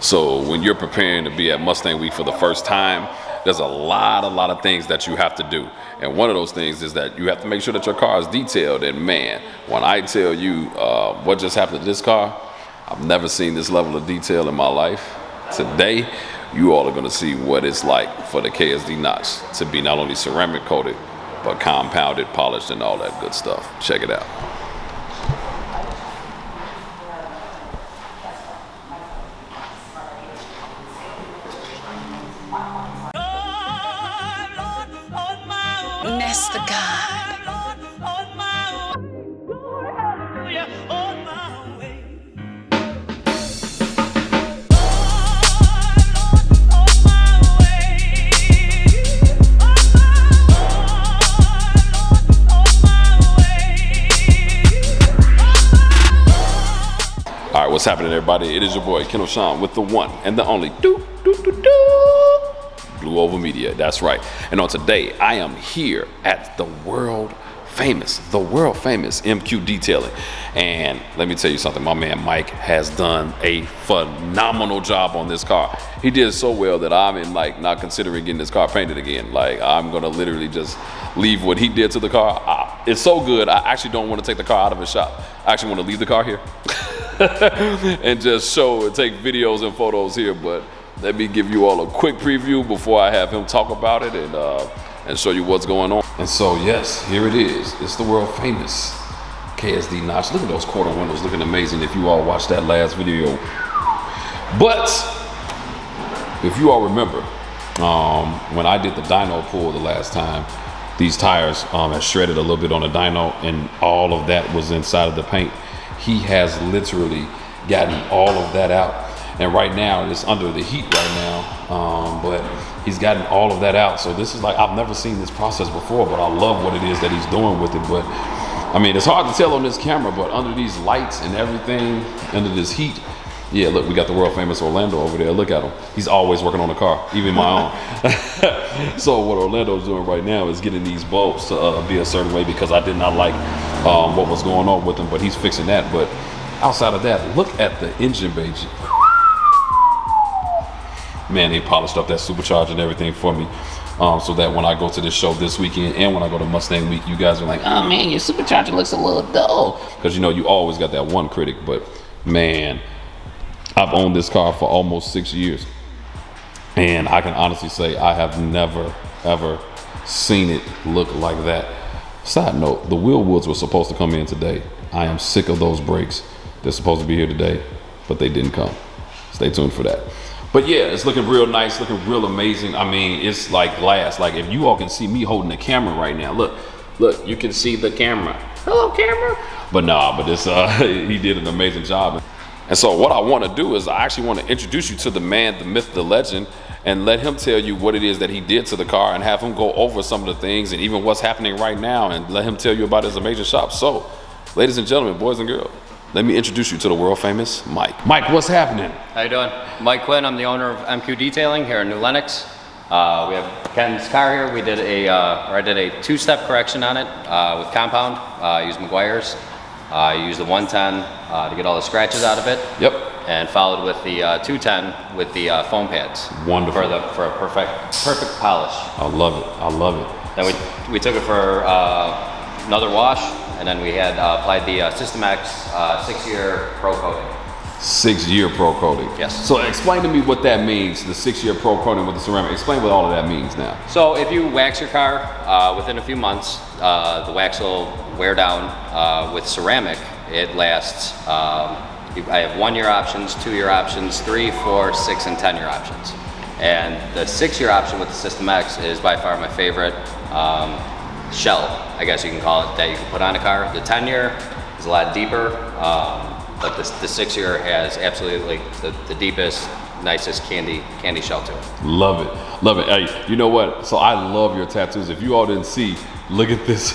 So when you're preparing to be at Mustang Week for the first time, there's a lot of things that you have to do. And one of those things is that you have to make sure that your car is detailed. And man, when I tell you what just happened to this car, I've never seen this level of detail in my life. Today, you all are gonna see what it's like for the KSD notch to be not only ceramic coated, but compounded, polished, and all that good stuff. Check it out. Nest the God. All right, what's happening, everybody? It is your boy, Kendall Sean, with the one and the only Blue Oval Media. That's right. And on today, I am here at the world famous MQ Detailing. And let me tell you something, my man Mike has done a phenomenal job on this car. He did so well that I'm in not considering getting this car painted again. I'm gonna literally just leave what he did to the car. It's so good, I actually don't want to take the car out of his shop. I actually want to leave the car here and just show and take videos and photos here. But let me give you all a quick preview before I have him talk about it and show you what's going on. And so yes, here it is. It's the world famous KSD notch. Look at those quarter windows looking amazing if you all watched that last video. But if you all remember, when I did the dyno pull the last time, these tires had shredded a little bit on the dyno and all of that was inside of the paint. He has literally gotten all of that out. And right now it's under the heat right now, but he's gotten all of that out. So this is I've never seen this process before, but I love what it is that he's doing with it. But I mean, it's hard to tell on this camera, but under these lights and everything, under this heat, yeah, look, we got the world famous Orlando over there. Look at him. He's always working on the car, even my own. So what Orlando's doing right now is getting these bulbs to be a certain way because I did not like what was going on with them, but he's fixing that. But outside of that, look at the engine bay. Man, they polished up that supercharger and everything for me, so that when I go to this show this weekend and when I go to Mustang Week, you guys are like, oh man, your supercharger looks a little dull. Because you always got that one critic, but man, I've owned this car for almost 6 years. And I can honestly say I have never, ever seen it look like that. Side note, the wheel woods were supposed to come in today. I am sick of those brakes. They're supposed to be here today, but they didn't come. Stay tuned for that. But yeah, it's looking real nice, looking real amazing. I mean, it's like glass. If you all can see me holding the camera right now, look, you can see the camera. Hello, camera. But nah, but this, he did an amazing job. And so what I want to do is I actually want to introduce you to the man, the myth, the legend, and let him tell you what it is that he did to the car and have him go over some of the things and even what's happening right now and let him tell you about his amazing shop. So, ladies and gentlemen, boys and girls, let me introduce you to the world famous Mike. Mike, what's happening? How you doing? Mike Quinn, I'm the owner of MQ Detailing here in New Lenox. We have Ken's car here. I did a two-step correction on it with compound. I used McGuire's. I used the 110 to get all the scratches out of it. Yep. And followed with the 210 with the foam pads. Wonderful. For a perfect polish. I love it. I love it. Then we took it for another wash, and then we had applied the System X 6-year pro coating. 6-year pro coating. Yes. So explain to me what that means, the 6-year pro coating with the ceramic. Explain what all of that means now. So if you wax your car within a few months, the wax will wear down. With ceramic, it lasts, I have 1-year options, 2-year options, 3, 4, 6, and 10-year options. And the 6-year option with the System X is by far my favorite shell, I guess you can call it, that you can put on a car. The 10-year is a lot deeper, but the 6-year has absolutely the deepest, nicest candy shell to it. Love it, love it. Hey, you know what? So I love your tattoos. If you all didn't see, look at this.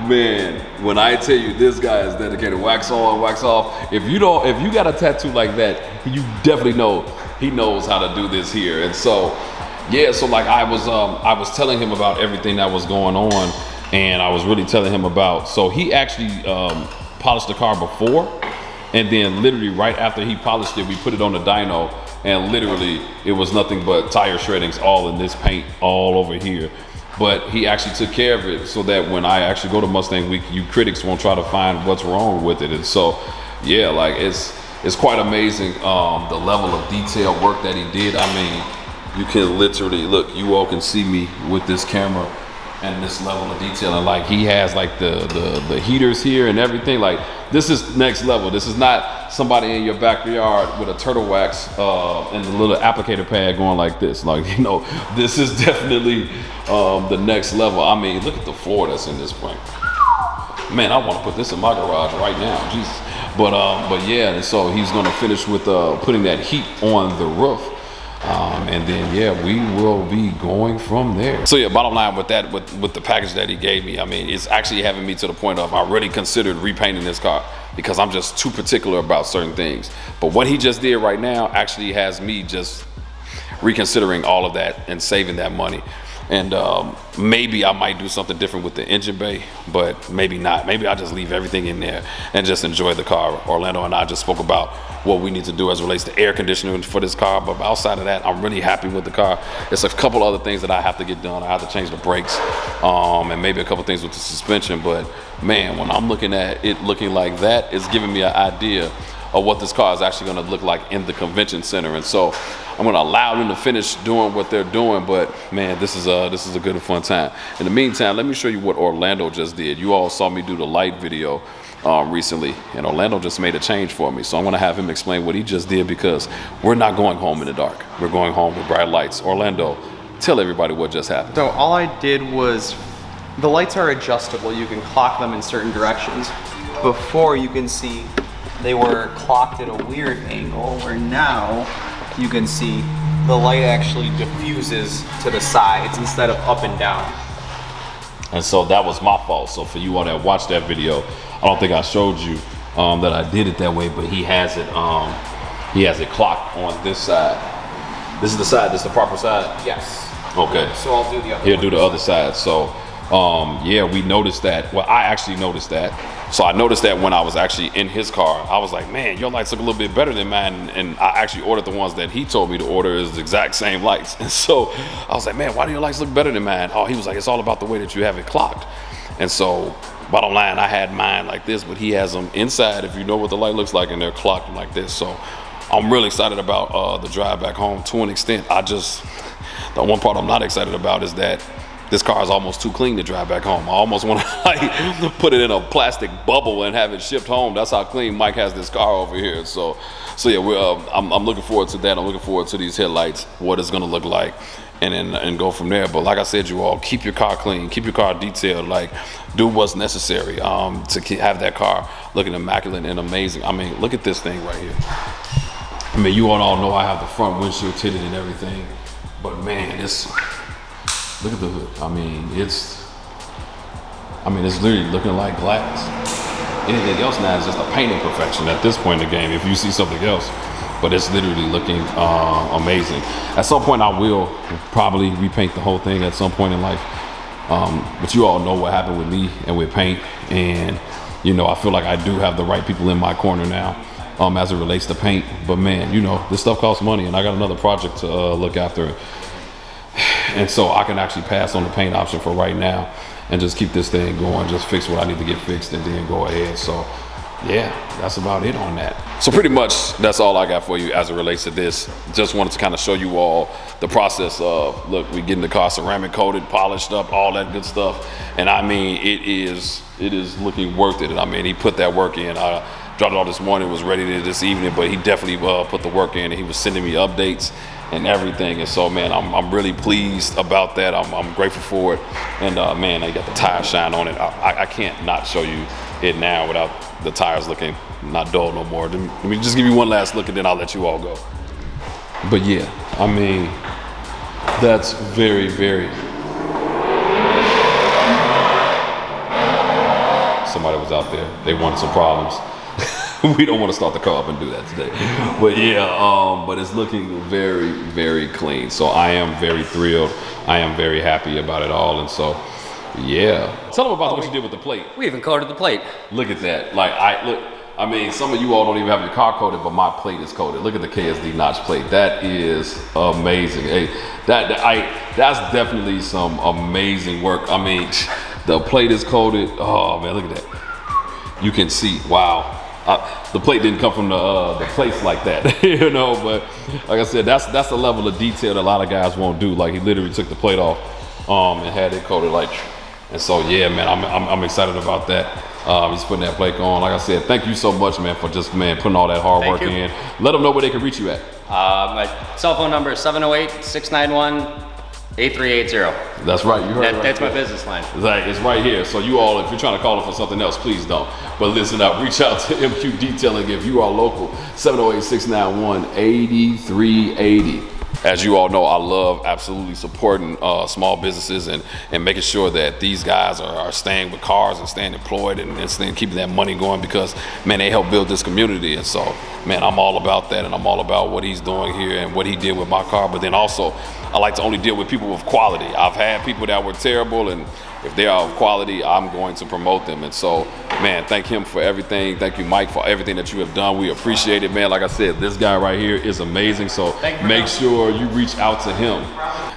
Man, when I tell you this guy is dedicated, wax on, wax off. If you got a tattoo like that, you definitely know he knows how to do this here. And so, yeah, so I was telling him about everything that was going on, and I was really telling him about. So he actually polished the car before, And then literally right after he polished it, we put it on the dyno, and literally it was nothing but tire shreddings all in this paint all over here. But he actually took care of it so that when I actually go to Mustang Week, you critics won't try to find what's wrong with it. And so, yeah, like it's quite amazing the level of detail work that he did. I mean, you can literally, look, you all can see me with this camera and this level of detail. And like he has like the heaters here and everything. Like this is next level. This is not somebody in your backyard with a turtle wax and a little applicator pad going like this. Like, you know, this is definitely the next level. I mean, look at the floor that's in this plane. Man, I want to put this in my garage right now. Jesus. But yeah, and so he's gonna finish with putting that heat on the roof. And then, yeah, we will be going from there. So yeah, bottom line with that, with the package that he gave me, I mean, it's actually having me to the point of I really considered repainting this car because I'm just too particular about certain things. But what he just did right now actually has me just reconsidering all of that and saving that money. And maybe I might do something different with the engine bay, but maybe not. Maybe I'll just leave everything in there and just enjoy the car. Orlando and I just spoke about what we need to do as it relates to air conditioning for this car, but outside of that, I'm really happy with the car. There's a couple other things that I have to get done. I have to change the brakes and maybe a couple things with the suspension, but man, when I'm looking at it looking like that, it's giving me an idea of what this car is actually going to look like in the convention center. And so I'm going to allow them to finish doing what they're doing, but man, this is a good and fun time. In the meantime, let me show you what Orlando just did. You all saw me do the light video recently, and Orlando just made a change for me. So I'm going to have him explain what he just did because we're not going home in the dark. We're going home with bright lights. Orlando, tell everybody what just happened. So all I did was, the lights are adjustable. You can clock them in certain directions. Before, you can see they were clocked at a weird angle, where now you can see the light actually diffuses to the sides instead of up and down. And so that was my fault. So for you all that watched that video, I don't think I showed you that I did it that way, but he has it clocked on this side. This is the side, this is the proper side? Yes. Okay. So I'll do the other He'll do the other side. So yeah, we noticed that. Well, I actually noticed that. So I noticed that when I was actually in his car, I was like, man, your lights look a little bit better than mine. And I actually ordered the ones that he told me to order is the exact same lights. And so I was like, man, why do your lights look better than mine? Oh, he was like, it's all about the way that you have it clocked. And so bottom line, I had mine like this, but he has them inside, if you know what the light looks like, and they're clocked like this. So I'm really excited about the drive back home to an extent. The one part I'm not excited about is that this car is almost too clean to drive back home. I almost want to like put it in a plastic bubble and have it shipped home. That's how clean Mike has this car over here. So yeah, I'm looking forward to that. I'm looking forward to these headlights, what it's gonna look like, and go from there. But like I said, you all, keep your car clean, keep your car detailed, like do what's necessary to have that car looking immaculate and amazing. I mean, look at this thing right here. I mean, you all know I have the front windshield tinted and everything, but man, look at the hood. I mean, it's literally looking like glass. Anything else now is just a painting perfection at this point in the game, if you see something else. But it's literally looking amazing. At some point, I will probably repaint the whole thing at some point in life. But you all know what happened with me and with paint. And, you know, I feel like I do have the right people in my corner now as it relates to paint. But man, you know, this stuff costs money, and I got another project to look after. And so I can actually pass on the paint option for right now and just keep this thing going, just fix what I need to get fixed and then go ahead. So yeah, that's about it on that. So pretty much that's all I got for you as it relates to this. Just wanted to kind of show you all the process of, look, we getting the car ceramic coated, polished up, all that good stuff. And I mean, it is looking worth it. And I mean, he put that work in. I dropped it off this morning, was ready to this evening, but he definitely put the work in, and he was sending me updates and everything. And so man, I'm really pleased about that. I'm grateful for it. And man, I got the tire shine on it. I can't not show you it now without the tires looking not dull no more. Let me just give you one last look and then I'll let you all go. But yeah, I mean, that's very, very. Somebody was out there, they wanted some problems. We don't want to start the car up and do that today. But yeah, but it's looking very, very clean. So I am very thrilled. I am very happy about it all. And so, yeah. Tell them about what you did with the plate. We even colored the plate. Look at that. Like, I mean, some of you all don't even have your car coated, but my plate is coated. Look at the KSD notch plate. That is amazing. Hey, that's definitely some amazing work. I mean, the plate is coated. Oh man, look at that. You can see. Wow. The plate didn't come from the place like that, you know. But like I said, that's the level of detail that a lot of guys won't do. Like he literally took the plate off and had it coated like. And so yeah, man, I'm excited about that. He's putting that plate on. Like I said, thank you so much, man, for just putting all that hard work in. Let them know where they can reach you at. My cell phone number is 708-691-8380. That's right. You heard it right. That's my business line. It's right here. So you all, if you're trying to call it for something else, please don't. But listen up. Reach out to MQ Detailing if you are local. 708-691-8380. As you all know, I love absolutely supporting small businesses and making sure that these guys are staying with cars and staying employed and staying, keeping that money going because, man, they help build this community. And so, man, I'm all about that, and I'm all about what he's doing here and what he did with my car. But then also, I like to only deal with people with quality. I've had people that were terrible, and if they are of quality, I'm going to promote them. And so, man, thank him for everything. Thank you, Mike, for everything that you have done. We appreciate it, man. Like I said, this guy right here is amazing. So make sure you reach out to him.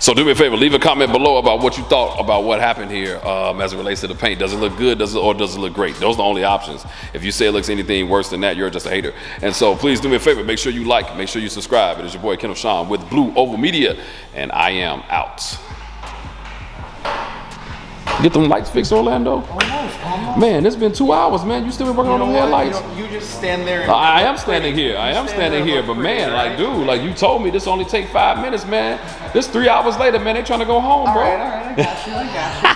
So do me a favor, leave a comment below about what you thought about what happened here as it relates to the paint. Does it look good, or does it look great? Those are the only options. If you say it looks anything worse than that, you're just a hater. And so please do me a favor, make sure you like, make sure you subscribe. It is your boy, Kenneth Sean with Blue Oval Media, and I am out. Get them lights fixed, Orlando? Almost. Man, it's been 2 hours, man. You still been working on them headlights? You just stand there. And I am standing here. But man, like, dude, like you told me this only take 5 minutes, man. This 3 hours later, man. They trying to go home, bro. All right. I got you.